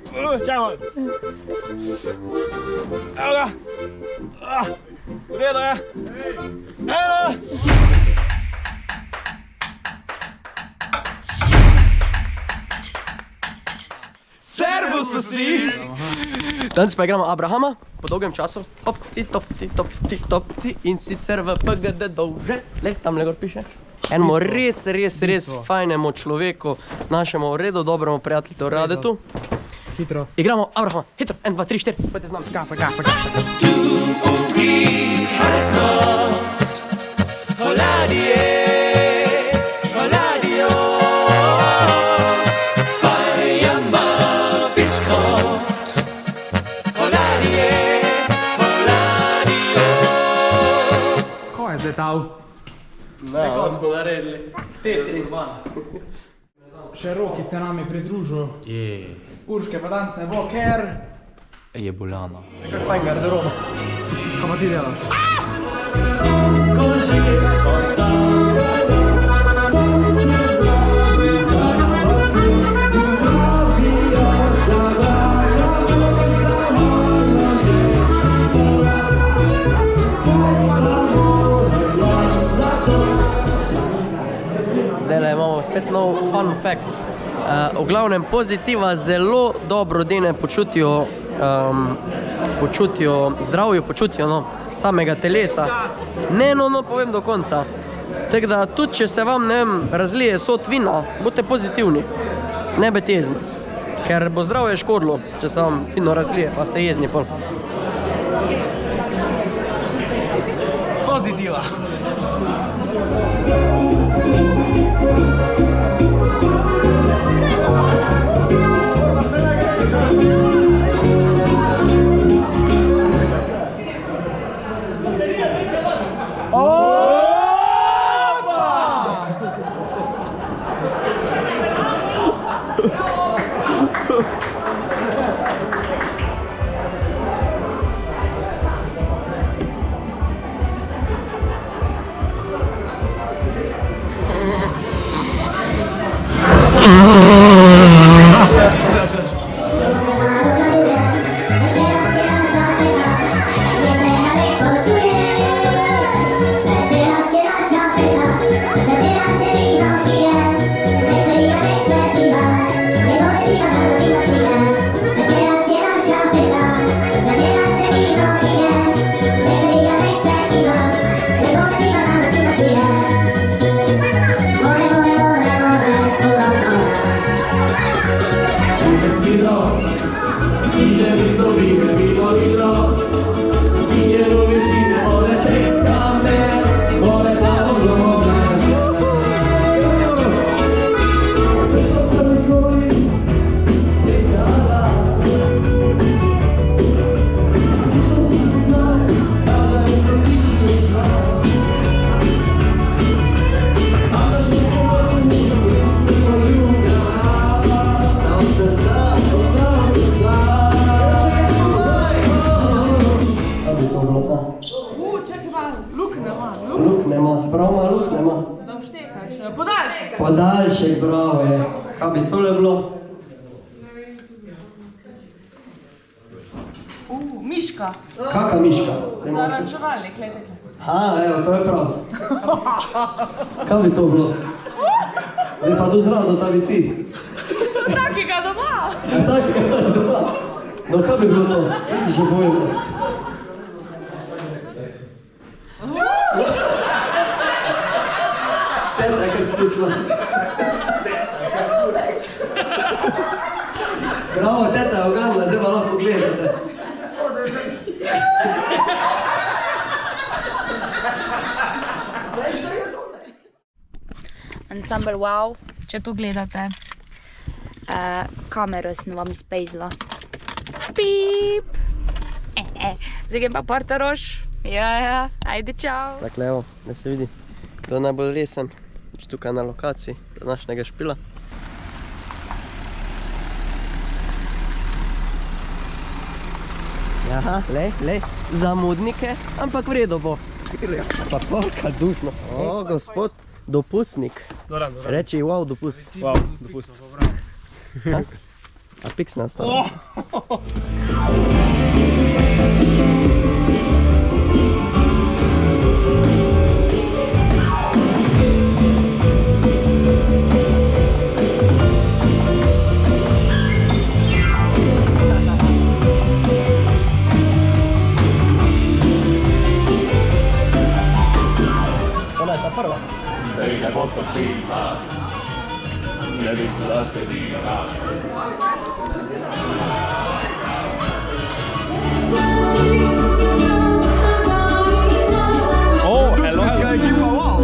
Čakaj. Evo ga. V redu je. Eno. Servus vsi. Danes pa igramo Abrahama, po dolgem času. Hop, ti top, ti top, ti top, ti in sicer v PGD Dovže. Le, tam le gor piše. Enemu res fajnemu človeku, našemu redu dobremu prijatelju Radetu. Hitro. Igramo Abrahama, hitro, 1, 2, 3, 4, pojte z nami. Gasa. Ko je zdaj tav? Tako smo naredili. Tetris. Še Roki se nam je pridružil. Urške pa danes ne bo, ker... Je boljana. Kako fajn garderoba. Ko pa ti delaš? Dele, imamo spet nov fun fact. V glavnem pozitiva zelo dobro dene počutijo zdravju, počutijo samega telesa. No, povem do konca. Tako da tudi, če se vam, ne vem, razlije sod vina, bodite pozitivni, ne biti jezni. Ker bo zdravje škodilo, če se vam vino razlije, pa ste jezni pol. Pozitiva. Podaljšek, bravo je. Kaj bi tole bilo? Miška. Kaka miška? Za računalnik, gledajte. Evo, to je prav. Kaj bi to bilo? Zdaj pa tu zrado, ta visi. Sem takega doma. Takega imaš doma? No, kaj bi bilo to? Ti si še povedal. Teta je kar spusila. Bravo, teta je oganila, zdaj pa lahko gledate. Ansambel Wow, če to gledate. Kamero sem vam spejzla. Pip! Zdaj grem pa Portorož. Ja, ajde, čau. Dakle, evo, da se vidi, kdo je najbolj resen. Tukaj na lokaciji današnjega špila. Aha, lej, zamudnike, ampak v redu bo. Pa polka dušno. O, gospod dopustnik. Reči wow, dopust. Wow, dopust. A piksna stala. Ona je ta prva. Oh, helotska ekipa, wow!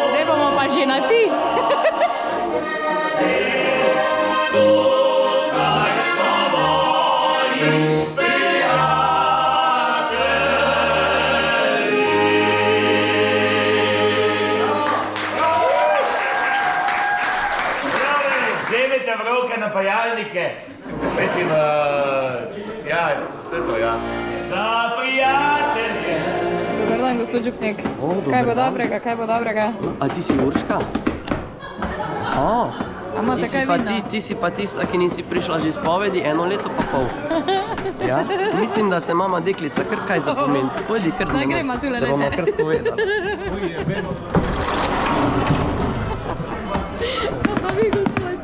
Zdaj bomo pa že na ti. Vzemite v roke napajalnike. Mislim, ja, to je to, ja. Za prijatelje. Dobar dan, gospod župnik. Kaj bo dobrega, kaj bo dobrega? A ti si Urška? Aha. A imate kaj vina? Ti si pa tista, ki nisi prišla že iz povedi 1 leto pa pol. Ja? Mislim, da se mama deklica kar kaj zapomeni. Pojdi kar z Zdaj menoj. gremo tule Se bomo noter. kar spovedali. Pa vi, gospod.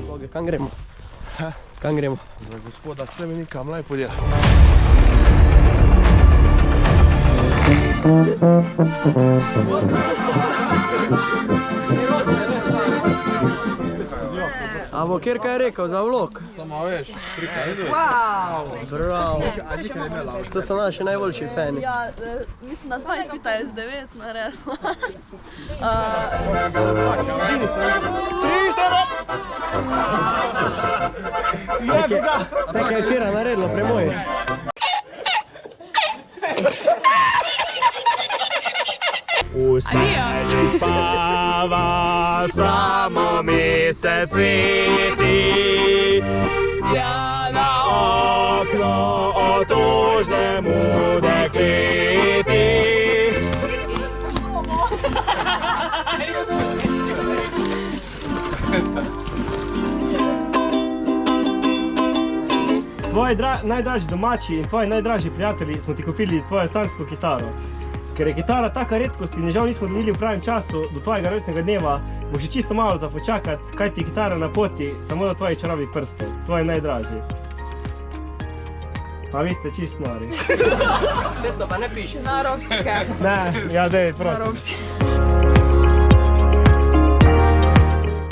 Boge, kam gremo? Kam gremo? Za gospoda Klemenika Mlajpolja. A bo kjer kaj rekel za vlog? Samo veš, prikaj. Bravo. To so naši najboljši fani. Ja, mislim, da 2 izpita je z 9 naredila. Nekaj je včeraj naredilo pri moji. Adijo. Spava samo mesec sveti, ja na okno otožnemu dekleti. Tvoji najdražji domači in tvoji najdražji prijatelji smo ti kupili tvojo sanjsko kitaro. Ker je kitara taka redkost in je žal nismo dobili v pravem času do tvojega rojstnega dneva, bo še čisto malo za počakat, kaj ti kitara na poti, samo do tvojih čarobnih prstov, tvoji najdražji. Pa vi ste čist nori. Testo pa ne piše. Na robčke. Ne, ja dej, prosim. Na robčke.